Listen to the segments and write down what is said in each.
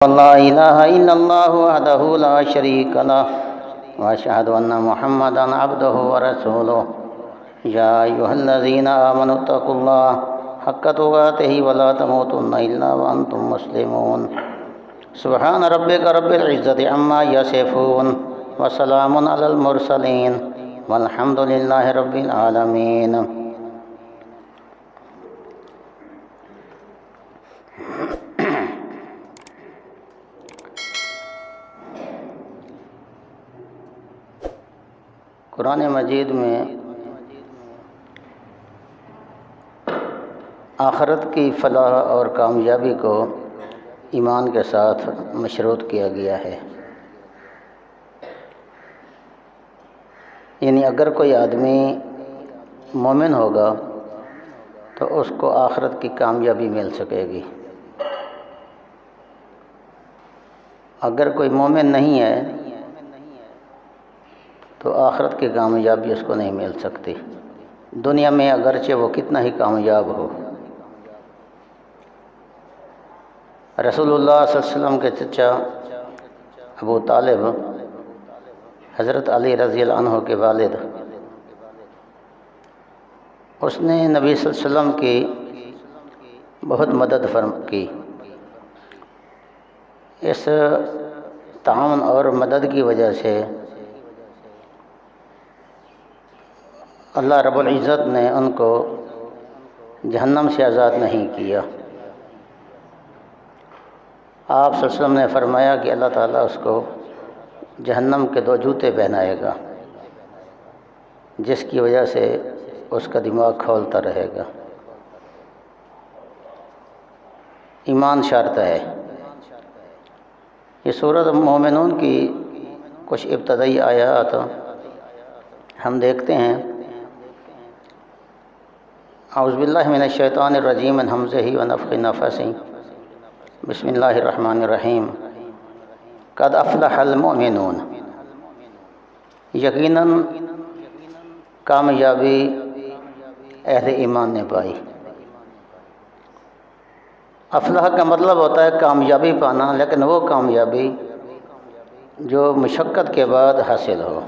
لا إله إلا الله وحده لا شريك له وأشهد أن محمدا عبده ورسوله يا أيها الذين آمنوا اتقوا الله حق تقاته ولا تموتن إلا وأنتم مسلمون سبحان ربك رب العزة عما يصفون وسلام على المرسلين والحمد لله رب العالمين. قرآن مجید میں آخرت کی فلاح اور کامیابی کو ایمان کے ساتھ مشروط کیا گیا ہے. یعنی اگر کوئی آدمی مومن ہوگا تو اس کو آخرت کی کامیابی مل سکے گی. اگر کوئی مومن نہیں ہے تو آخرت کی کامیابی اس کو نہیں مل سکتی، دنیا میں اگرچہ وہ کتنا ہی کامیاب ہو. رسول اللہ صلی اللہ علیہ وسلم کے چچا ابو طالب، حضرت علی رضی اللہ عنہ کے والد، اس نے نبی صلی اللہ علیہ وسلم کی بہت مدد کی. اس تعاون اور مدد کی وجہ سے اللہ رب العزت نے ان کو جہنم سے آزاد نہیں کیا. آپ صلی اللہ علیہ وسلم نے فرمایا کہ اللہ تعالیٰ اس کو جہنم کے 2 جوتے پہنائے گا، جس کی وجہ سے اس کا دماغ کھولتا رہے گا. ایمان شرط ہے. یہ سورۃ مومنون کی کچھ ابتدائی آیات ہم دیکھتے ہیں. اعوذ باللہ من الشیطان الرجیم من ہمزہ ونفخہ ونفثہ بسم اللہ الرحمن الرحیم. قد افلح المؤمنون، یقیناً کامیابی اہل ایمان نے پائی. افلاح کا مطلب ہوتا ہے کامیابی پانا، لیکن وہ کامیابی جو مشقت کے بعد حاصل ہو.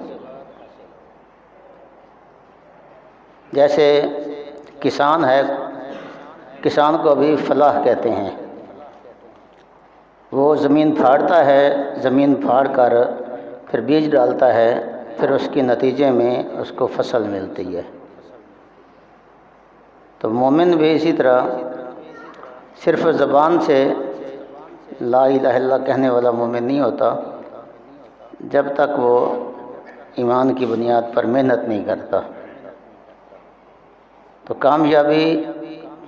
جیسے کسان ہے، کسان کو بھی فلاح کہتے ہیں. وہ زمین پھاڑتا ہے، زمین پھاڑ کر پھر بیج ڈالتا ہے، پھر اس کے نتیجے میں اس کو فصل ملتی ہے. تو مومن بھی اسی طرح صرف زبان سے لا الہ الا اللہ کہنے والا مومن نہیں ہوتا جب تک وہ ایمان کی بنیاد پر محنت نہیں کرتا. تو کامیابی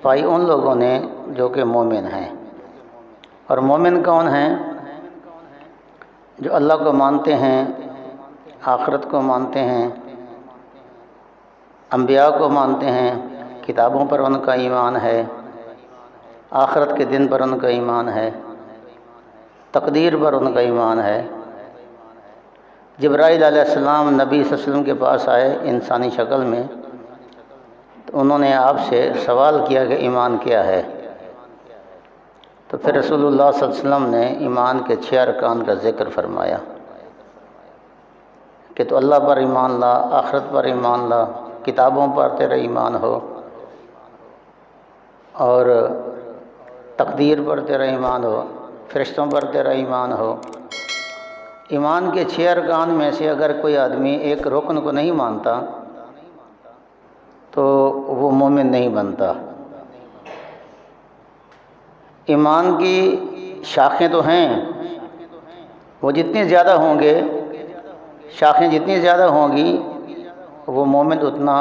پائی ان لوگوں نے جو کہ مومن ہیں. اور مومن کون ہیں؟ جو اللہ کو مانتے ہیں، آخرت کو مانتے ہیں، انبیاء کو مانتے ہیں، کتابوں پر ان کا ایمان ہے، آخرت کے دن پر ان کا ایمان ہے، تقدیر پر ان کا ایمان ہے. جبرائیل علیہ السلام نبی صلی اللہ علیہ وسلم کے پاس آئے انسانی شکل میں، تو انہوں نے آپ سے سوال کیا کہ ایمان کیا ہے. تو پھر رسول اللہ صلی اللہ علیہ وسلم نے ایمان کے 6 ارکان کا ذکر فرمایا کہ تو اللہ پر ایمان لا، آخرت پر ایمان لا، کتابوں پر تیرا ایمان ہو، اور تقدیر پر تیرا ایمان ہو، فرشتوں پر تیرا ایمان ہو. ایمان کے 6 ارکان میں سے اگر کوئی آدمی ایک رکن کو نہیں مانتا تو وہ مومن نہیں بنتا. ایمان کی شاخیں تو ہیں، وہ جتنی زیادہ ہوں گے، شاخیں جتنی زیادہ ہوں گی، وہ مومن اتنا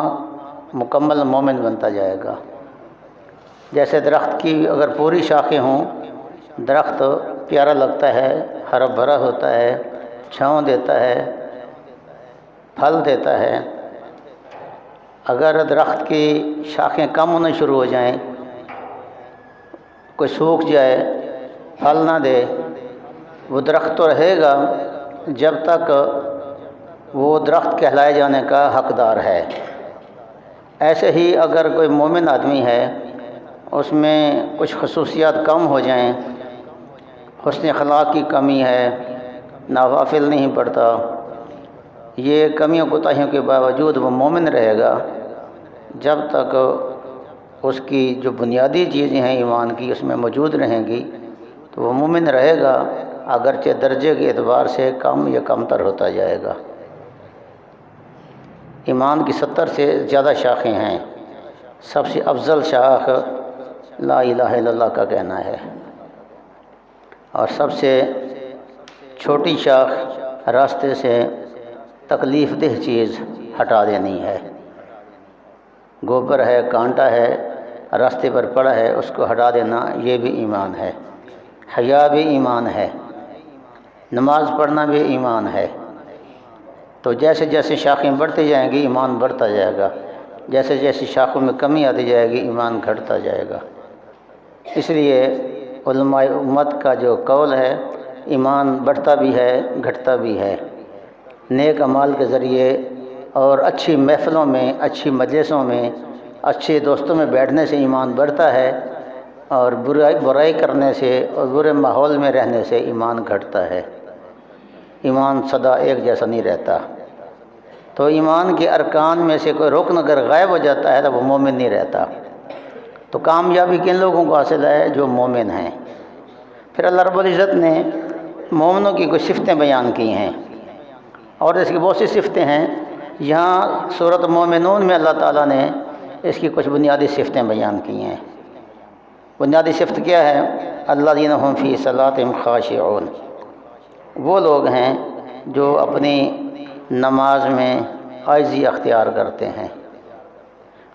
مکمل مومن بنتا جائے گا. جیسے درخت کی اگر پوری شاخیں ہوں، درخت پیارا لگتا ہے، ہرا بھرا ہوتا ہے، چھاؤں دیتا ہے، پھل دیتا ہے. اگر درخت کی شاخیں کم ہونا شروع ہو جائیں، کوئی سوکھ جائے، پھل نہ دے، وہ درخت تو رہے گا جب تک وہ درخت کہلائے جانے کا حقدار ہے. ایسے ہی اگر کوئی مومن آدمی ہے، اس میں کچھ خصوصیات کم ہو جائیں حسن اخلاق کی کمی ہے، نوافل نہیں پڑھتا، یہ کمیوں کوتاہیوں کے باوجود وہ مومن رہے گا جب تک اس کی جو بنیادی چیزیں ہیں ایمان کی اس میں موجود رہیں گی تو وہ مومن رہے گا، اگرچہ درجے کے اعتبار سے کم یا کمتر ہوتا جائے گا۔ ایمان کی 70 سے زیادہ شاخیں ہیں، سب سے افضل شاخ لا الہ الا اللہ کا کہنا ہے، اور سب سے چھوٹی شاخ راستے سے تکلیف دہ چیز ہٹا دینی ہے۔ گوبر ہے، کانٹا ہے، راستے پر پڑا ہے، اس کو ہٹا دینا، یہ بھی ایمان ہے۔ حیا بھی ایمان ہے، نماز پڑھنا بھی ایمان ہے۔ تو جیسے جیسے شاخیں بڑھتی جائیں گی ایمان بڑھتا جائے گا، جیسے جیسے شاخوں میں کمی آتی جائے گی ایمان گھٹتا جائے گا۔ اس لیے علماء امت کا جو قول ہے ایمان بڑھتا بھی ہے گھٹتا بھی ہے۔ نیک اعمال کے ذریعے اور اچھی محفلوں میں، اچھی مجلسوں میں، اچھے دوستوں میں بیٹھنے سے ایمان بڑھتا ہے، اور برائی کرنے سے اور برے ماحول میں رہنے سے ایمان گھٹتا ہے۔ ایمان سدا ایک جیسا نہیں رہتا۔ تو ایمان کے ارکان میں سے کوئی رکن اگر غائب ہو جاتا ہے تو وہ مومن نہیں رہتا۔ تو کامیابی کن لوگوں کو حاصل ہے؟ جو مومن ہیں۔ پھر اللہ رب العزت نے مومنوں کی کچھ صفتیں بیان کی ہیں، اور اس کی بہت سی صفتیں ہیں۔ یہاں سورۃ مومنون میں اللہ تعالیٰ نے اس کی کچھ بنیادی صفتیں بیان کی ہیں۔ بنیادی صفت کیا ہے؟ الذین ھم فی صلاتہم خاشعون، وہ لوگ ہیں جو اپنی نماز میں عاجزی اختیار کرتے ہیں۔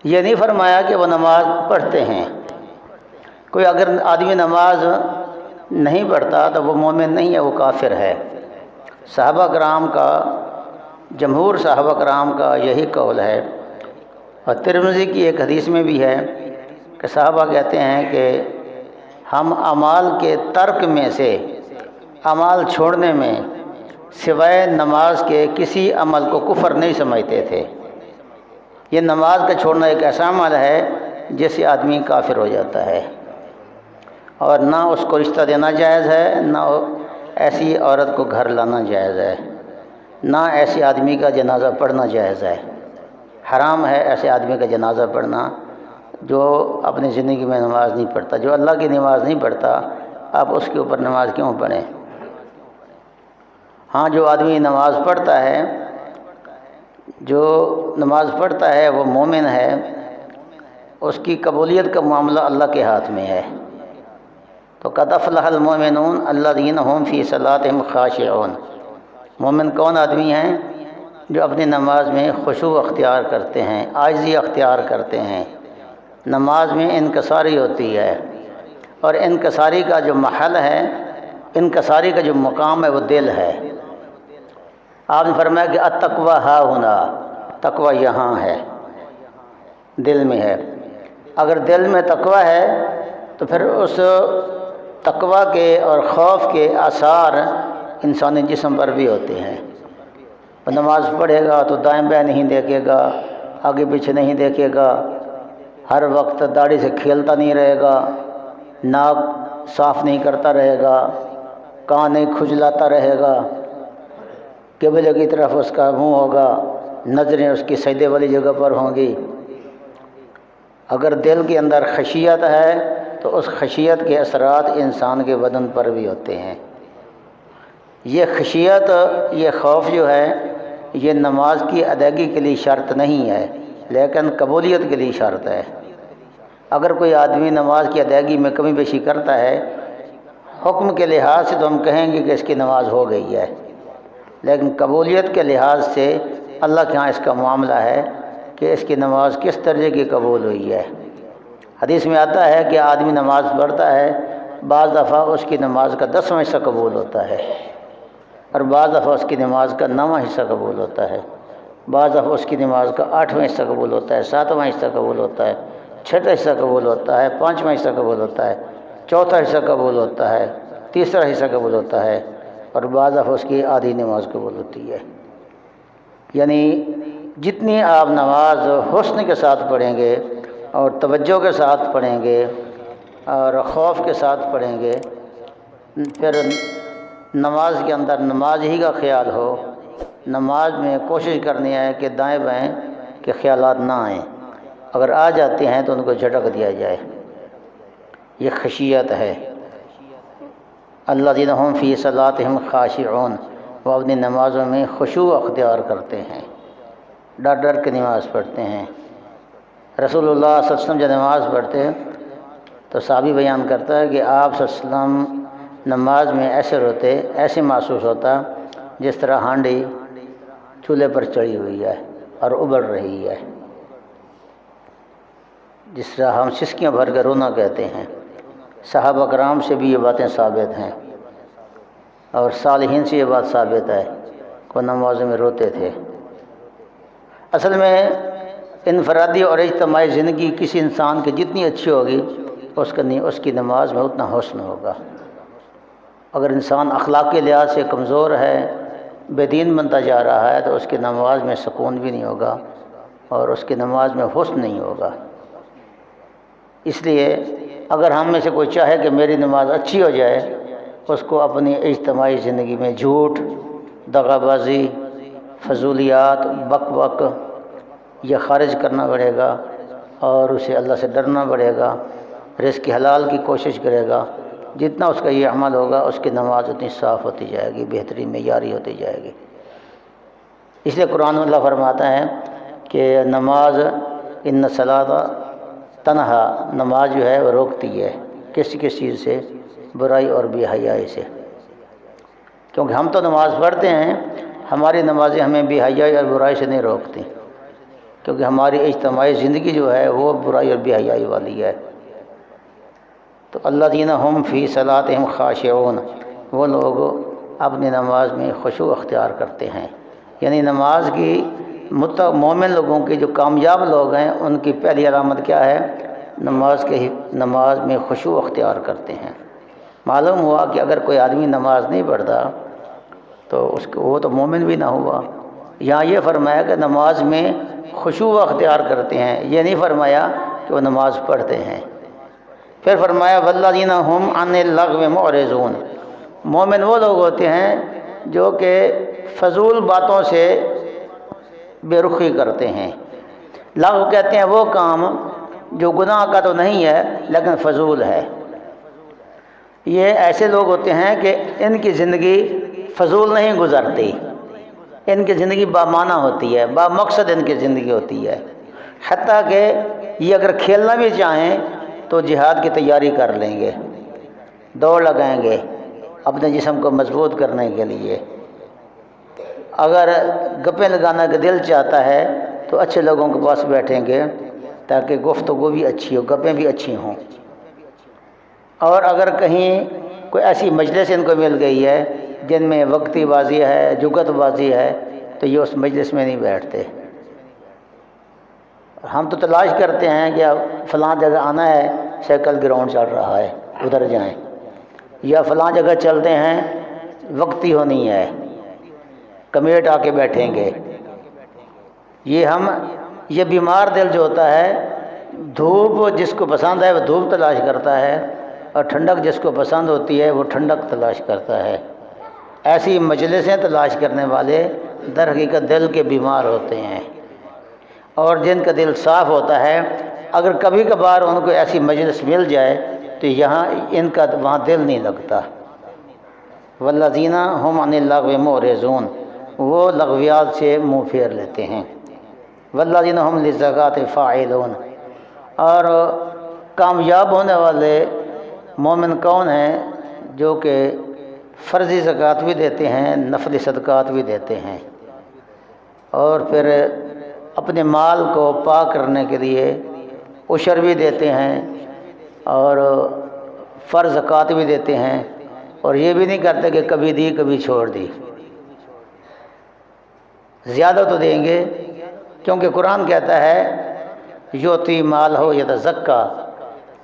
یہ نہیں فرمایا کہ وہ نماز پڑھتے ہیں۔ کوئی اگر آدمی نماز نہیں پڑھتا تو وہ مومن نہیں ہے، وہ کافر ہے۔ صحابہ کرام کا، جمہور صحابہ کرام کا یہی قول ہے، اور ترمذی کی ایک حدیث میں بھی ہے کہ صحابہ کہتے ہیں کہ ہم اعمال کے ترک میں سے، اعمال چھوڑنے میں سوائے نماز کے کسی عمل کو کفر نہیں سمجھتے تھے۔ یہ نماز کا چھوڑنا ایک ایسا عمل ہے جس سے آدمی کافر ہو جاتا ہے، اور نہ اس کو رشتہ دینا جائز ہے، نہ ایسی عورت کو گھر لانا جائز ہے، نہ ایسے آدمی کا جنازہ پڑھنا جائز ہے۔ حرام ہے ایسے آدمی کا جنازہ پڑھنا جو اپنی زندگی میں نماز نہیں پڑھتا۔ جو اللہ کی نماز نہیں پڑھتا آپ اس کے اوپر نماز کیوں پڑھیں؟ ہاں، جو آدمی نماز پڑھتا ہے، جو نماز پڑھتا ہے وہ مومن ہے، اس کی قبولیت کا معاملہ اللہ کے ہاتھ میں ہے۔ تو قد افلح المؤمنون الذین ھم فی صلاتہم خاشعون۔ مومن کون آدمی ہیں؟ جو اپنی نماز میں خشوع اختیار کرتے ہیں، عاجزی اختیار کرتے ہیں۔ نماز میں انکساری ہوتی ہے، اور انکساری کا جو محل ہے، انکساری کا جو مقام ہے وہ دل ہے۔ آپ نے فرمایا کہ التقوی ہا ہنا، تقوی یہاں ہے، دل میں ہے۔ اگر دل میں تقوی ہے تو پھر اس تقوی کے اور خوف کے آثار انسانی جسم پر بھی ہوتے ہیں۔ نماز پڑھے گا تو دائیں بائیں نہیں دیکھے گا، آگے پیچھے نہیں دیکھے گا، ہر وقت داڑھی سے کھیلتا نہیں رہے گا، ناک صاف نہیں کرتا رہے گا، کان نہیں کھجلاتا رہے گا، قبلے کی طرف اس کا منہ ہوگا، نظریں اس کی سجدے والی جگہ پر ہوں گی۔ اگر دل کے اندر خشیت ہے تو اس خشیت کے اثرات انسان کے بدن پر بھی ہوتے ہیں۔ یہ خشیت، یہ خوف جو ہے، یہ نماز کی ادائیگی کے لیے شرط نہیں ہے، لیکن قبولیت کے لیے شرط ہے۔ اگر کوئی آدمی نماز کی ادائیگی میں کمی بیشی کرتا ہے، حکم کے لحاظ سے تو ہم کہیں گے کہ اس کی نماز ہو گئی ہے، لیکن قبولیت کے لحاظ سے اللہ کے ہاں اس کا معاملہ ہے کہ اس کی نماز کس درجے کی قبول ہوئی ہے۔ حدیث میں آتا ہے کہ آدمی نماز پڑھتا ہے، بعض دفعہ اس کی نماز کا 10واں حصہ قبول ہوتا ہے، اور بعض دفعہ اس کی نماز کا 9واں حصہ قبول ہوتا ہے، بعض دفعہ اس کی نماز کا 8واں حصہ قبول ہوتا ہے، 7واں حصہ قبول ہوتا ہے، 6واں حصہ قبول ہوتا ہے، 5واں حصہ قبول ہوتا ہے، 4تھا حصہ قبول ہوتا ہے، 3را حصہ قبول ہوتا ہے، اور بعض دفعہ اس کی آدھی نماز قبول ہوتی ہے۔ یعنی جتنی آپ نماز حسن کے ساتھ پڑھیں گے اور توجہ کے ساتھ پڑھیں گے اور خوف کے ساتھ پڑھیں گے، پھر نماز کے اندر نماز ہی کا خیال ہو، نماز میں کوشش کرنی ہے کہ دائیں بائیں کے خیالات نہ آئیں، اگر آ جاتے ہیں تو ان کو جھٹک دیا جائے، یہ خشیت ہے۔ الذین هم فی صلاتہم خاشعون، وہ اپنی نمازوں میں خشوع اختیار کرتے ہیں، ڈر ڈر کے نماز پڑھتے ہیں۔ رسول اللہ صلی اللہ علیہ وسلم جب نماز پڑھتے ہیں تو صحابی بیان کرتا ہے کہ آپ صلی اللہ علیہ وسلم نماز میں ایسے روتے، ایسے محسوس ہوتا جس طرح ہانڈی چولہے پر چڑھی ہوئی ہے اور ابل رہی ہے، جس طرح ہم سسکیاں بھر کے رونا کہتے ہیں۔ صحابہ کرام سے بھی یہ باتیں ثابت ہیں اور صالحین سے یہ بات ثابت ہے کہ وہ نمازوں میں روتے تھے۔ اصل میں انفرادی اور اجتماعی زندگی کسی انسان کی جتنی اچھی ہوگی اس کی نماز میں اتنا حسن ہوگا۔ اگر انسان اخلاقی لحاظ سے کمزور ہے، بے دین بنتا جا رہا ہے، تو اس کی نماز میں سکون بھی نہیں ہوگا اور اس کی نماز میں حسن نہیں ہوگا۔ اس لیے اگر ہم میں سے کوئی چاہے کہ میری نماز اچھی ہو جائے، اس کو اپنی اجتماعی زندگی میں جھوٹ، دغا بازی، فضولیات، بک بک یہ خارج کرنا پڑے گا اور اسے اللہ سے ڈرنا پڑے گا، رزق حلال کی کوشش کرے گا۔ جتنا اس کا یہ عمل ہوگا اس کی نماز اتنی صاف ہوتی جائے گی، بہترین معیاری ہوتی جائے گی۔ اس لیے قرآن میں اللہ فرماتا ہے کہ نماز ان الصلاۃ تنہا، نماز جو ہے وہ روکتی ہے کس چیز سے؟ برائی اور بے حیائی سے۔ کیونکہ ہم تو نماز پڑھتے ہیں، ہماری نمازیں ہمیں بے حیائی اور برائی سے نہیں روکتی، کیونکہ ہماری اجتماعی زندگی جو ہے وہ برائی اور بے حیائی والی ہے۔ تو الذین هم فی صلاتہم خاشعون، وہ لوگ اپنی نماز میں خشوع اختیار کرتے ہیں، یعنی نماز کی مومن لوگوں کے جو کامیاب لوگ ہیں ان کی پہلی علامت کیا ہے؟ نماز میں خشوع اختیار کرتے ہیں۔ معلوم ہوا کہ اگر کوئی آدمی نماز نہیں پڑھتا تو وہ تو مومن بھی نہ ہوا۔ یہاں یہ فرمایا کہ نماز میں خشوع اختیار کرتے ہیں، یہ نہیں فرمایا کہ وہ نماز پڑھتے ہیں۔ پھر فرمایا والذین هم عن اللغو معرضون، مومن وہ لوگ ہوتے ہیں جو کہ فضول باتوں سے بے رخی کرتے ہیں۔ لغو کہتے ہیں وہ کام جو گناہ کا تو نہیں ہے لیکن فضول ہے۔ یہ ایسے لوگ ہوتے ہیں کہ ان کی زندگی فضول نہیں گزرتی، ان کی زندگی بامعنی ہوتی ہے، با مقصد ان کی زندگی ہوتی ہے۔ حتیٰ کہ یہ اگر کھیلنا بھی چاہیں تو جہاد کی تیاری کر لیں گے، دوڑ لگائیں گے اپنے جسم کو مضبوط کرنے کے لیے۔ اگر گپیں لگانا کا دل چاہتا ہے تو اچھے لوگوں کے پاس بیٹھیں گے تاکہ گفتگو بھی اچھی ہو، گپیں بھی اچھی ہوں۔ اور اگر کہیں کوئی ایسی مجلس ان کو مل گئی ہے جن میں وقتی بازی ہے، جگت بازی ہے، تو یہ اس مجلس میں نہیں بیٹھتے۔ ہم تو تلاش کرتے ہیں کہ فلاں جگہ آنا ہے، سائیکل گراؤنڈ چل رہا ہے ادھر جائیں، یا فلاں جگہ چلتے ہیں وقتی ہونی ہے، کمیٹ آ کے بیٹھیں گے۔ یہ بیمار دل جو ہوتا ہے، دھوپ جس کو پسند ہے وہ دھوپ تلاش کرتا ہے اور ٹھنڈک جس کو پسند ہوتی ہے وہ ٹھنڈک تلاش کرتا ہے۔ ایسی مجلسیں تلاش کرنے والے در حقیقت دل کے بیمار ہوتے ہیں، اور جن کا دل صاف ہوتا ہے اگر کبھی کبھار ان کو ایسی مجلس مل جائے تو یہاں ان کا وہاں دل نہیں لگتا۔ والذین هم عن اللغو معرضون، وہ لغویات سے منہ پھیر لیتے ہیں۔ والذین هم للزکوٰۃ فاعلون، اور کامیاب ہونے والے مومن کون ہیں؟ جو کہ فرضی زکوٰۃ بھی دیتے ہیں، نفلی صدقات بھی دیتے ہیں، اور پھر اپنے مال کو پاک کرنے کے لیے عشر بھی دیتے ہیں اور فرض زکوٰۃ بھی دیتے ہیں، اور یہ بھی نہیں کرتے کہ کبھی دی کبھی چھوڑ دی، زیادہ تو دیں گے، کیونکہ قرآن کہتا ہے یوتی مال ہو یتزکیٰ،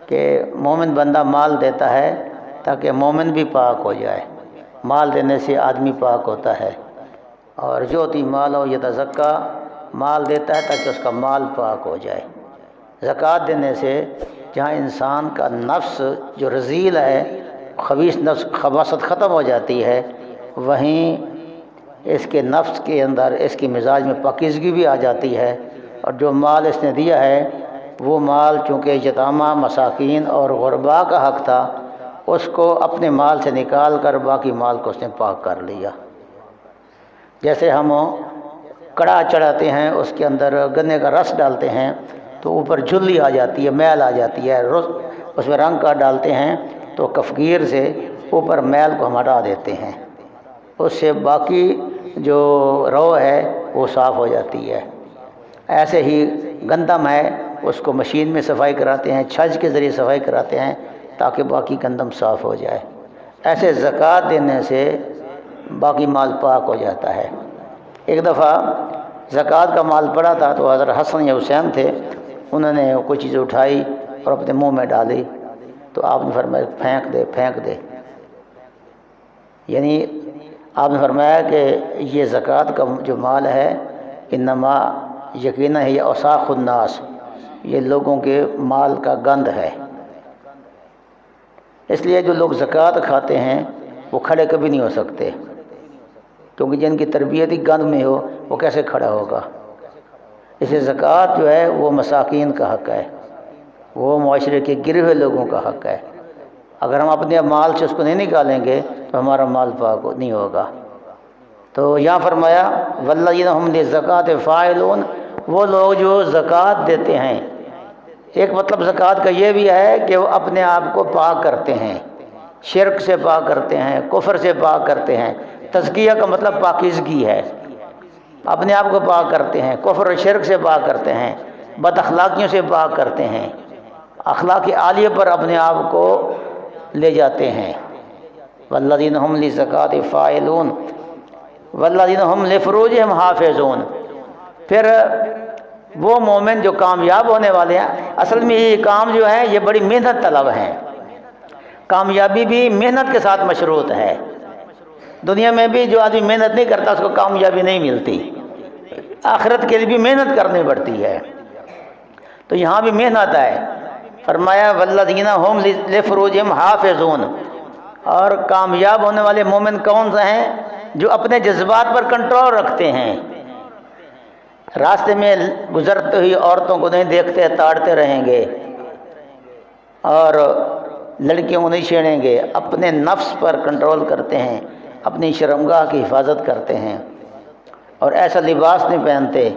کہ مومن بندہ مال دیتا ہے تاکہ مومن بھی پاک ہو جائے۔ مال دینے سے آدمی پاک ہوتا ہے، اور یوتی مال ہو یتزکیٰ، مال دیتا ہے تاکہ اس کا مال پاک ہو جائے۔ زکوٰۃ دینے سے جہاں انسان کا نفس جو رذیل ہے خبیث نفس خباثت ختم ہو جاتی ہے، وہیں اس کے نفس کے اندر اس کی مزاج میں پاکیزگی بھی آ جاتی ہے، اور جو مال اس نے دیا ہے وہ مال چونکہ یتامہ، مساکین اور غرباء کا حق تھا، اس کو اپنے مال سے نکال کر باقی مال کو اس نے پاک کر لیا۔ جیسے ہم کڑا چڑھاتے ہیں، اس کے اندر گنے کا رس ڈالتے ہیں تو اوپر جھلی آ جاتی ہے، میل آ جاتی ہے، اس میں رنگ کا ڈالتے ہیں تو کفگیر سے اوپر میل کو ہم ہٹا دیتے ہیں، اس سے باقی جو رو ہے وہ صاف ہو جاتی ہے۔ ایسے ہی گندم ہے، اس کو مشین میں صفائی کراتے ہیں، چھج کے ذریعے صفائی کراتے ہیں تاکہ باقی گندم صاف ہو جائے۔ ایسے زکوٰۃ دینے سے باقی مال پاک ہو جاتا ہے۔ ایک دفعہ زکوٰۃ کا مال پڑا تھا تو حضرت حسن یا حسین تھے، انہوں نے کوئی چیز اٹھائی اور اپنے منہ میں ڈالی تو آپ نے فرمایا پھینک دے پھینک دے، یعنی آپ نے فرمایا کہ یہ زکوٰۃ کا جو مال ہے انما یقینا ہے یہ اوساخ الناس، یہ لوگوں کے مال کا گند ہے، اس لیے جو لوگ زکوٰۃ کھاتے ہیں وہ کھڑے کبھی نہیں ہو سکتے، کیونکہ جن کی تربیت ہی گند میں ہو وہ کیسے کھڑا ہوگا۔ اس لیے زکوٰۃ جو ہے وہ مساکین کا حق ہے، وہ معاشرے کے گرے ہوئے لوگوں کا حق ہے۔ اگر ہم اپنے مال سے اس کو نہیں نکالیں گے تو ہمارا مال پاک نہیں ہوگا۔ تو یہاں فرمایا والذین ھم للزکوٰۃ فاعلون، وہ لوگ جو زکوٰۃ دیتے ہیں، ایک مطلب زکوٰۃ کا یہ بھی ہے کہ وہ اپنے آپ کو پاک کرتے ہیں، شرک سے پاک کرتے ہیں، کفر سے پاک کرتے ہیں۔ تزکیہ کا مطلب پاکیزگی ہے، اپنے آپ کو پاک کرتے ہیں، کفر و شرک سے پاک کرتے ہیں، بد اخلاقیوں سے پاک کرتے ہیں، اخلاق عالیہ پر اپنے آپ کو لے جاتے ہیں۔ والذین ھم للزکوٰۃ فاعلون والذین ھم لفروجہم حافظون۔ پھر وہ مومن جو کامیاب ہونے والے ہیں، اصل میں یہ کام جو ہے یہ بڑی محنت طلب ہے، کامیابی بھی محنت کے ساتھ مشروط ہے۔ دنیا میں بھی جو آدمی محنت نہیں کرتا اس کو کامیابی نہیں ملتی، آخرت کے لیے بھی محنت کرنی پڑتی ہے، تو یہاں بھی محنت ہے۔ فرمایا والذین ھم لفروجہم حافظون، اور کامیاب ہونے والے مومن کون سے ہیں؟ جو اپنے جذبات پر کنٹرول رکھتے ہیں، راستے میں گزرتے ہوئی عورتوں کو نہیں دیکھتے تاڑتے رہیں گے، اور لڑکیوں کو نہیں چھیڑیں گے، اپنے نفس پر کنٹرول کرتے ہیں، اپنی شرمگاہ کی حفاظت کرتے ہیں، اور ایسا لباس نہیں پہنتے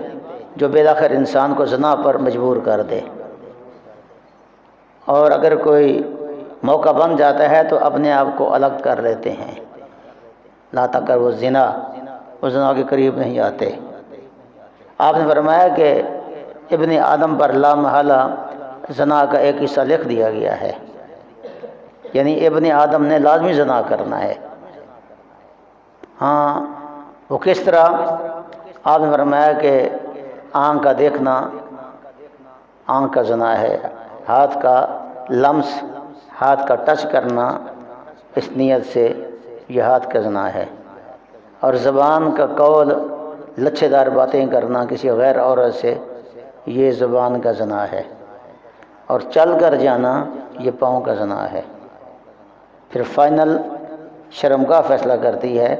جو بالآخر انسان کو زنا پر مجبور کر دے، اور اگر کوئی موقع بن جاتا ہے تو اپنے آپ کو الگ کر لیتے ہیں، لا تقربوا وہ زنا کے قریب نہیں آتے۔ آپ نے فرمایا کہ ابن آدم پر لا محالہ زنا کا ایک حصہ لکھ دیا گیا ہے، یعنی ابن آدم نے لازمی زنا کرنا ہے۔ ہاں وہ کس طرح؟ آپ نے فرمایا کہ آنکھ کا دیکھنا آنکھ کا زنا ہے، ہاتھ کا لمس، ہاتھ کا ٹچ کرنا اس نیت سے یہ ہاتھ کا زنا ہے، اور زبان کا قول لچھے دار باتیں کرنا کسی غیر عورت سے یہ زبان کا زنا ہے، اور چل کر جانا یہ پاؤں کا زنا ہے۔ پھر فائنل شرمگاہ فیصلہ کرتی ہے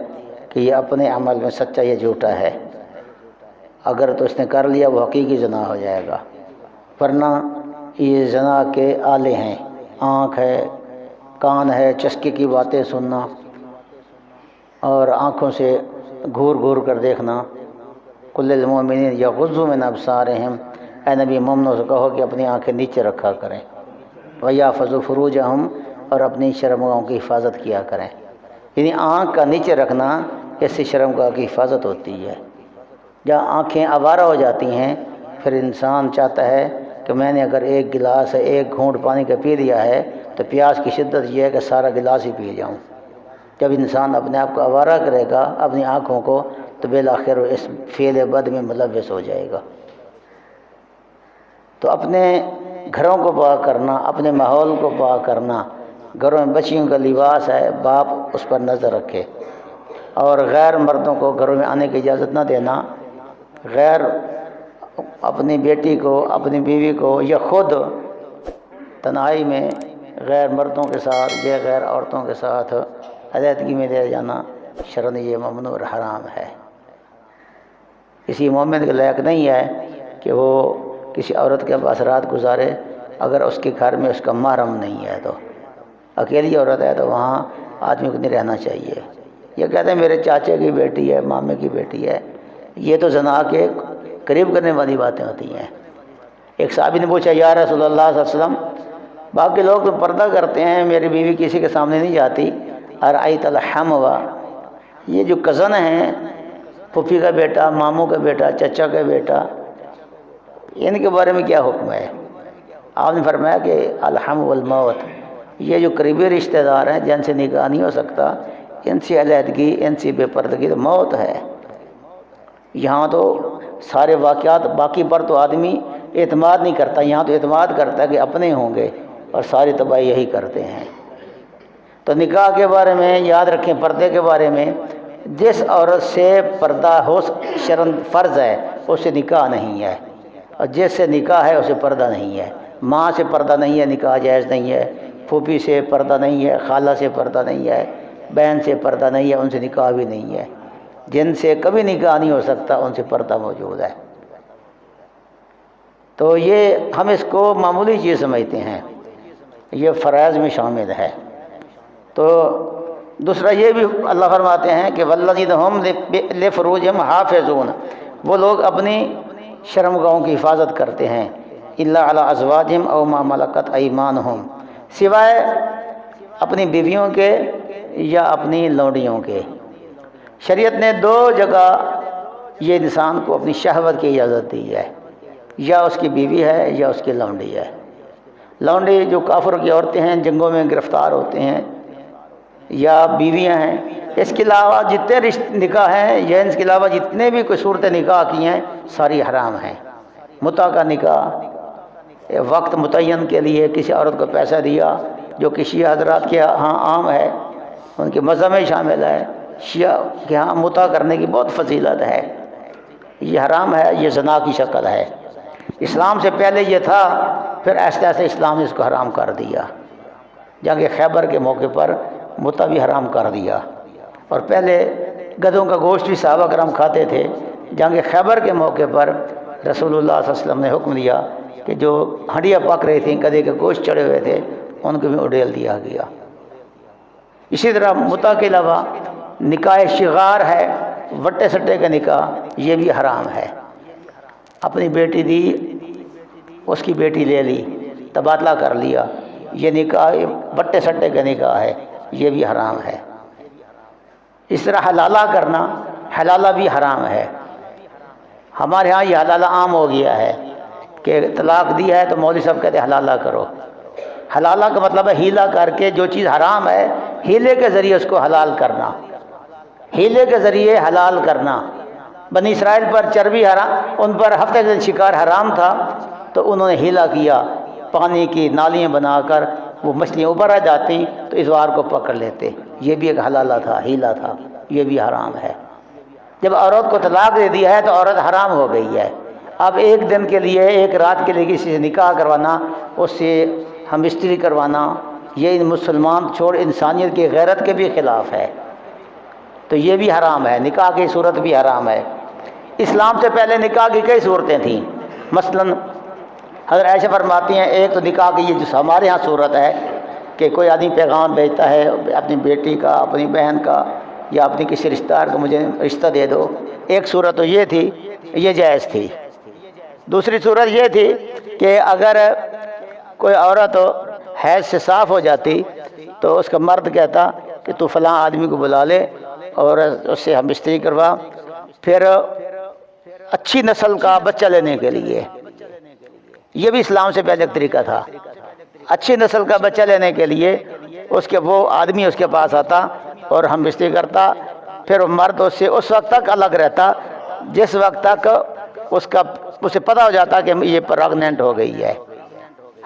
کہ یہ اپنے عمل میں سچا یا جھوٹا ہے، اگر تو اس نے کر لیا وہ حقیقی زنا ہو جائے گا، ورنہ یہ زنا کے آلے ہیں، آنکھ ہے، کان ہے، چسکے کی باتیں سننا، اور آنکھوں سے گھور گھور کر دیکھنا۔ کل المؤمنین یغضوا من ابصارہم، اے نبی مومنوں سے کہو کہ اپنی آنکھیں نیچے رکھا کریں، ویحفظوا فروجہم، اور اپنی شرمگاہوں کی حفاظت کیا کریں، یعنی آنکھ کا نیچے رکھنا اس سے شرمگاہ کی حفاظت ہوتی ہے۔ جہاں آنکھیں آوارہ ہو جاتی ہیں پھر انسان چاہتا ہے کہ میں نے اگر ایک گلاس ہے ایک گھونٹ پانی کا پی لیا ہے تو پیاس کی شدت یہ ہے کہ سارا گلاس ہی پی جاؤں۔ جب انسان اپنے آپ کو آوارہ کرے گا اپنی آنکھوں کو تو بالآخر وہ اس فعل بد میں ملوث ہو جائے گا۔ تو اپنے گھروں کو پاک کرنا، اپنے ماحول کو پاک کرنا، گھروں میں بچیوں کا لباس ہے باپ اس پر نظر رکھے، اور غیر مردوں کو گھروں میں آنے کی اجازت نہ دینا، غیر اپنی بیٹی کو اپنی بیوی کو یا خود تنہائی میں غیر مردوں کے ساتھ یا غیر عورتوں کے ساتھ علیحدگی میں لے جانا شرعاً یہ ممنوع اور حرام ہے۔ کسی مومن کے لائق نہیں ہے کہ وہ کسی عورت کے پاس رات گزارے اگر اس کے گھر میں اس کا محرم نہیں ہے تو۔ اکیلی عورت ہے تو وہاں آدمی کو نہیں رہنا چاہیے۔ یہ کہتے ہیں میرے چاچے کی بیٹی ہے، مامے کی بیٹی ہے، یہ تو زنا کے قریب کرنے والی باتیں ہوتی ہیں۔ ایک صحابی نے پوچھا یا رسول اللہ صلی اللہ علیہ وسلم، باقی لوگ تو پردہ کرتے ہیں، میری بیوی کسی کے سامنے نہیں جاتی، ارأیت الحموا، یہ جو کزن ہیں، پھوپھی کا بیٹا، ماموں کا بیٹا، چچا کا بیٹا، ان کے بارے میں کیا حکم ہے؟ آپ نے فرمایا کہ الحم والموت، یہ جو قریبی رشتہ دار ہیں جن سے نکاح نہیں ہو سکتا، ان سے علیحدگی، ان سے بے پردگی تو موت ہے۔ یہاں تو سارے واقعات، باقی پر تو آدمی اعتماد نہیں کرتا، یہاں تو اعتماد کرتا ہے کہ اپنے ہوں گے، اور ساری تباہی یہی کرتے ہیں۔ تو نکاح کے بارے میں یاد رکھیں، پردے کے بارے میں، جس عورت سے پردہ ہو شرعاً فرض ہے اس سے نکاح نہیں ہے، اور جس سے نکاح ہے اسے پردہ نہیں ہے۔ ماں سے پردہ نہیں ہے، نکاح جائز نہیں ہے، پھوپھی سے پردہ نہیں ہے، خالہ سے پردہ نہیں ہے، بہن سے پردہ نہیں ہے، ان سے نکاح بھی نہیں ہے۔ جن سے کبھی نکاح نہیں ہو سکتا ان سے پردہ موجود ہے۔ تو یہ ہم اس کو معمولی چیز سمجھتے ہیں، یہ فرائض میں شامل ہے۔ تو دوسرا یہ بھی اللہ فرماتے ہیں کہ والذین ھم لفروجہم حافظون، وہ لوگ اپنی شرمگاہوں کی حفاظت کرتے ہیں، الا علی ازواجہم او ما ملکت ایمانہم، سوائے اپنی بیویوں کے یا اپنی لونڈیوں کے۔ شریعت نے دو جگہ یہ انسان کو اپنی شہوت کی اجازت دی ہے، یا اس کی بیوی ہے یا اس کی لونڈی ہے۔ لونڈی جو کافر کی عورتیں ہیں، جنگوں میں گرفتار ہوتے ہیں، یا بیویاں ہیں، اس کے علاوہ جتنے نکاح ہیں یا اس کے علاوہ جتنے بھی کوئی صورت نکاح کی ہیں ساری حرام ہیں۔ متع کا نکاح وقت متعین کے لیے کسی عورت کو پیسہ دیا، جو کہ شیعہ حضرات کے ہاں عام ہے، ان کے مذہب میں شامل ہے، شیعہ کے ہاں متع کرنے کی بہت فضیلت ہے، یہ حرام ہے، یہ زنا کی شکل ہے۔ اسلام سے پہلے یہ تھا، پھر ایسے ایسے اسلام نے اس کو حرام کر دیا۔ جنگ خیبر کے موقع پر متع بھی حرام کر دیا، اور پہلے گدھوں کا گوشت بھی صحابہ کرام کھاتے تھے۔ جنگ خیبر کے موقع پر رسول اللہ صلی اللہ علیہ وسلم نے حکم دیا کہ جو ہنڈیاں پک رہی تھیں، گدھے کے گوشت چڑھے ہوئے تھے، ان کو بھی اڈیل دیا گیا۔ اسی طرح متع کے علاوہ نکاح شغار ہے، وٹے سٹے کا نکاح، یہ بھی حرام ہے۔ اپنی بیٹی دی، اس کی بیٹی لے لی، تبادلہ کر لیا، یہ نکاح وٹے سٹے کا نکاح ہے، یہ بھی حرام ہے۔ اس طرح حلالہ کرنا، حلالہ بھی حرام ہے۔ ہمارے ہاں یہ حلالہ عام ہو گیا ہے کہ طلاق دی ہے تو مولوی صاحب کہتے ہیں حلالہ کرو۔ حلالہ کا مطلب ہے ہیلا کر کے جو چیز حرام ہے، ہیلے کے ذریعے اس کو حلال کرنا، ہیلے کے ذریعے حلال کرنا۔ بنی اسرائیل پر چربی حرام، ان پر ہفتے کے دن شکار حرام تھا، تو انہوں نے ہیلا کیا، پانی کی نالیاں بنا کر وہ مچھلیاں اوپر آ جاتی تو اتوار کو پکڑ لیتے، یہ بھی ایک حلالہ تھا، ہیلا تھا، یہ بھی حرام ہے۔ جب عورت کو طلاق دے دیا ہے تو عورت حرام ہو گئی ہے۔ اب ایک دن کے لیے، ایک رات کے لیے کسی سے نکاح کروانا، اس سے ہم استری کروانا، یہ مسلمان چھوڑ انسانیت کی غیرت کے بھی خلاف ہے، تو یہ بھی حرام ہے۔ نکاح کی صورت بھی حرام ہے۔ اسلام سے پہلے نکاح کی کئی صورتیں تھیں، مثلاً حضرت عائشہ فرماتی ہیں، ایک تو نکاح کی یہ جو ہمارے ہاں صورت ہے کہ کوئی آدمی پیغام بھیجتا ہے اپنی بیٹی کا، اپنی بہن کا، یا اپنی کسی رشتہ دار کو مجھے رشتہ دے دو، ایک صورت تو یہ تھی، یہ جائز تھی۔ دوسری صورت یہ تھی کہ اگر کوئی عورت حیض سے صاف ہو جاتی تو اس کا مرد کہتا کہ تو فلاں آدمی کو بلا لے اور اس سے ہم بستری کروا، پھر اچھی نسل کا بچہ لینے کے لیے، یہ بھی اسلام سے پہلے ایک طریقہ تھا۔ اچھی نسل کا بچہ لینے کے لیے اس کے وہ آدمی اس کے پاس آتا اور ہم بستری کرتا، پھر مرد اس سے اس وقت تک الگ رہتا جس وقت تک اسے پتہ ہو جاتا کہ یہ پریگننٹ ہو گئی ہے،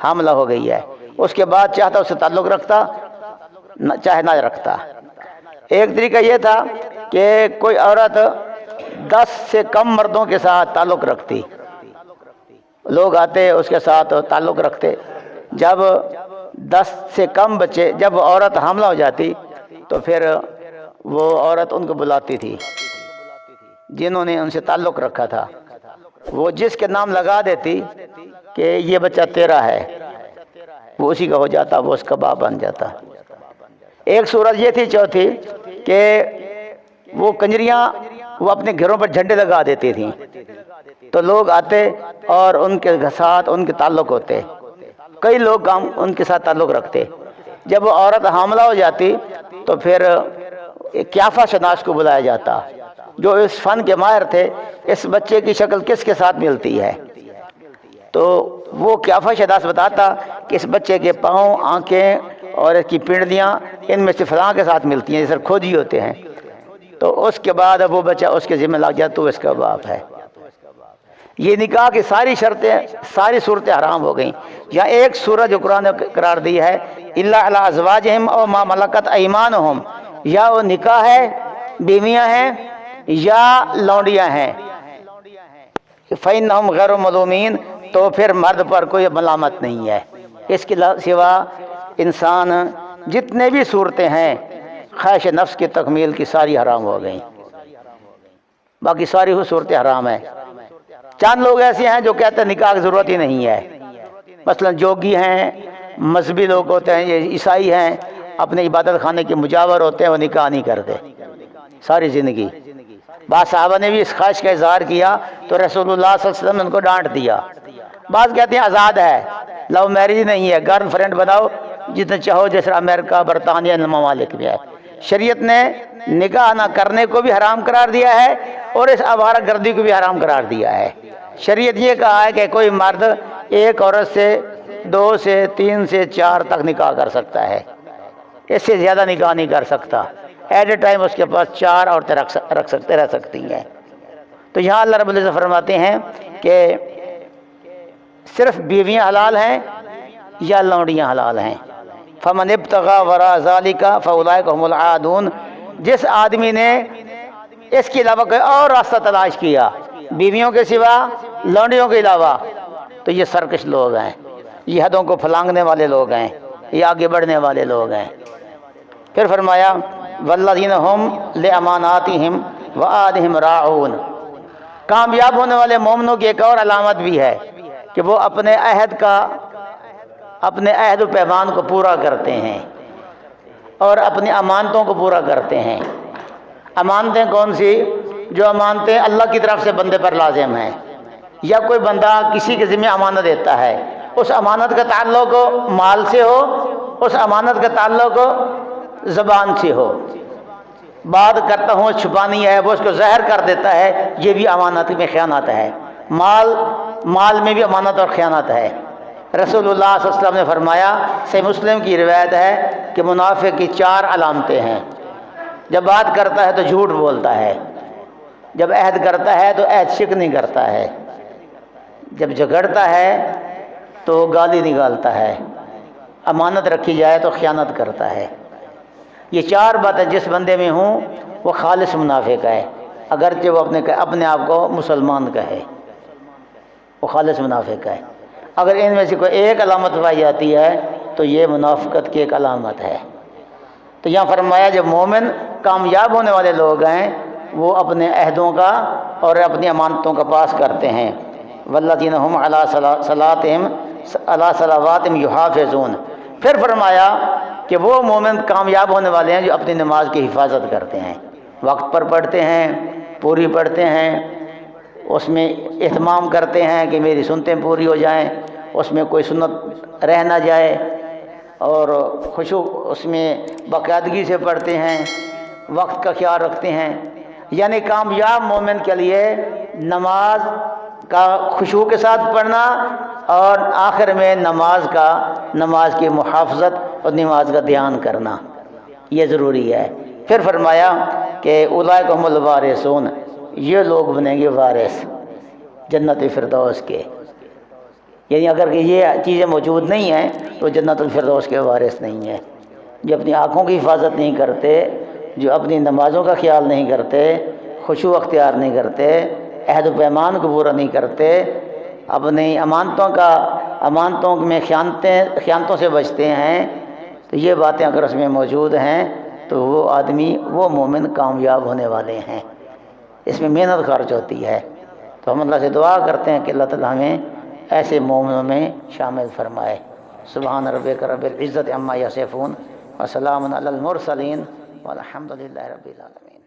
حاملہ ہو گئی ہے۔ اس کے بعد چاہتا اس سے تعلق رکھتا، چاہے نہ رکھتا۔ ایک طریقہ یہ تھا کہ کوئی عورت 10 سے کم مردوں کے ساتھ تعلق رکھتی، لوگ آتے اس کے ساتھ تعلق رکھتے، جب 10 سے کم بچے، جب عورت حاملہ ہو جاتی تو پھر وہ عورت ان کو بلاتی تھی جنہوں نے ان سے تعلق رکھا تھا، وہ جس کے نام لگا دیتی کہ یہ بچہ تیرا ہے، وہ اسی کا ہو جاتا، وہ اس کا باپ بن جاتا۔ ایک صورت یہ تھی چوتھی کہ وہ کنجریاں وہ اپنے گھروں پر جھنڈے لگا دیتی تھیں، تو لوگ آتے اور ان کے ساتھ ان کے تعلق ہوتے، کئی لوگ کام ان کے ساتھ تعلق رکھتے۔ جب وہ عورت حاملہ ہو جاتی تو پھر قیافہ شناس کو بلایا جاتا، جو اس فن کے ماہر تھے، اس بچے کی شکل کس کے ساتھ ملتی ہے، تو وہ قیافہ شناس بتاتا کہ اس بچے کے پاؤں، آنکھیں اور اس کی پنڈلیاں ان میں سے فلاں کے ساتھ ملتی ہیں، جیسے کھوجی ہوتے ہیں، تو اس کے بعد وہ بچہ اس کے ذمہ لگ جاتا تو اس کا باپ ہے۔ یہ نکاح کی ساری شرطیں، ساری صورتیں حرام ہو گئیں۔ یا ایک صورت جو قرآن نے قرار دی ہے الا علی ازواجہم او ما ملکت ایمانہم، یا وہ نکاح ہے، بیویاں ہیں یا لونڈیاں ہیں، فإنہم غیر ملومین، تو پھر مرد پر کوئی ملامت نہیں ہے۔ اس کے سوا انسان جتنے بھی صورتیں ہیں خواہش نفس کی تکمیل کی ساری حرام ہو گئیں، باقی ساری وہ صورتیں حرام ہیں۔ چند لوگ ایسے ہیں جو کہتے ہیں نکاح کی ضرورت ہی نہیں ہے، مثلا جوگی ہیں، مذہبی لوگ ہوتے ہیں، یہ عیسائی ہیں، اپنے عبادت خانے کے مجاور ہوتے ہیں، وہ نکاح نہیں کرتے ساری زندگی۔ بعض صحابہ نے بھی اس خواہش کا اظہار کیا تو رسول اللہ صلی اللہ علیہ وسلم نے ان کو ڈانٹ دیا۔ بعض کہتے ہیں آزاد ہے، لو میرج نہیں ہے، گرل فرینڈ بناؤ جتنے چاہو، جیسے امریکہ، برطانیہ، ممالک میں ہے۔ شریعت نے نکاح نہ کرنے کو بھی حرام قرار دیا ہے اور اس آوارہ گردی کو بھی حرام قرار دیا ہے۔ شریعت یہ کہا ہے کہ کوئی مرد ایک عورت سے 2 سے 3 سے 4 تک نکاح کر سکتا ہے، اس سے زیادہ نکاح نہیں کر سکتا۔ ایٹ اے ٹائم اس کے پاس 4 عورتیں رہ سکتی ہیں۔ تو یہاں اللہ رب العزت فرماتے ہیں کہ صرف بیویاں حلال ہیں یا لونڈیاں حلال ہیں۔ فمن ابتغى وراء ذلك فاولئک هم العادون، جس آدمی نے اس کے علاوہ کوئی اور راستہ تلاش کیا بیویوں کے سوا، لونڈیوں کے علاوہ، تو یہ سرکش لوگ ہیں، یہ حدوں کو پھلانگنے والے لوگ ہیں، یہ آگے بڑھنے والے لوگ ہیں۔ پھر فرمایا والذین هم لاماناتهم وعہدهم راعون، کامیاب ہونے والے مومنوں کی ایک اور علامت بھی ہے کہ وہ اپنے عہد و پیمان کو پورا کرتے ہیں اور اپنی امانتوں کو پورا کرتے ہیں۔ امانتیں کون سی؟ جو امانتیں اللہ کی طرف سے بندے پر لازم ہیں، یا کوئی بندہ کسی کے ذمہ امانت دیتا ہے، اس امانت کا تعلق مال سے ہو، اس امانت کا تعلق زبان سے ہو، بات کرتا ہوں چھپانی ہے، وہ اس کو ظاہر کر دیتا ہے، یہ بھی امانت میں خیانت ہے۔ مال میں بھی امانت اور خیانت ہے۔ رسول اللہ صلی اللہ علیہ وسلم نے فرمایا، صحیح مسلم کی روایت ہے کہ منافق کی 4 علامتیں ہیں۔ جب بات کرتا ہے تو جھوٹ بولتا ہے، جب عہد کرتا ہے تو عہد شک نہیں کرتا ہے، جب جھگڑتا ہے تو گالی نکالتا ہے، امانت رکھی جائے تو خیانت کرتا ہے۔ یہ 4 باتیں جس بندے میں ہوں وہ خالص منافق ہے، اگرچہ وہ اپنے آپ کو مسلمان کہے، وہ خالص منافق ہے۔ اگر ان میں سے کوئی ایک علامت پائی جاتی ہے تو یہ منافقت کی ایک علامت ہے۔ تو یہاں فرمایا جو مومن کامیاب ہونے والے لوگ ہیں وہ اپنے عہدوں کا اور اپنی امانتوں کا پاس کرتے ہیں۔ والذین هم علی صلواتہم یحافظون، پھر فرمایا کہ وہ مومن کامیاب ہونے والے ہیں جو اپنی نماز کی حفاظت کرتے ہیں، وقت پر پڑھتے ہیں، پوری پڑھتے ہیں، اس میں اہتمام کرتے ہیں کہ میری سنتیں پوری ہو جائیں، اس میں کوئی سنت رہ نہ جائے، اور خشوع اس میں باقاعدگی سے پڑھتے ہیں، وقت کا خیال رکھتے ہیں۔ یعنی کامیاب مومن کے لیے نماز کا خشوع کے ساتھ پڑھنا اور آخر میں نماز کی محافظت اور نماز کا دھیان کرنا یہ ضروری ہے۔ پھر فرمایا کہ اولئک هم الوارثون، یہ لوگ بنیں گے وارث جنت فردوس کے، یعنی اگر یہ چیزیں موجود نہیں ہیں تو جنت الفردوس کے وارث نہیں ہیں۔ جو اپنی آنکھوں کی حفاظت نہیں کرتے، جو اپنی نمازوں کا خیال نہیں کرتے، خشوع اختیار نہیں کرتے، عہد و پیمان کو پورا نہیں کرتے، اپنی امانتوں کا امانتوں میں خیانتوں سے بچتے ہیں، تو یہ باتیں اگر اس میں موجود ہیں تو وہ آدمی، وہ مومن کامیاب ہونے والے ہیں۔ اس میں محنت خرچ ہوتی ہے، تو ہم اللہ سے دعا کرتے ہیں کہ اللہ تعالیٰ ہمیں ایسے مومنوں میں شامل فرمائے۔ سبحان ربک رب العزت عما یصفون وسلام علی المرسلین والحمد للہ رب العالمین۔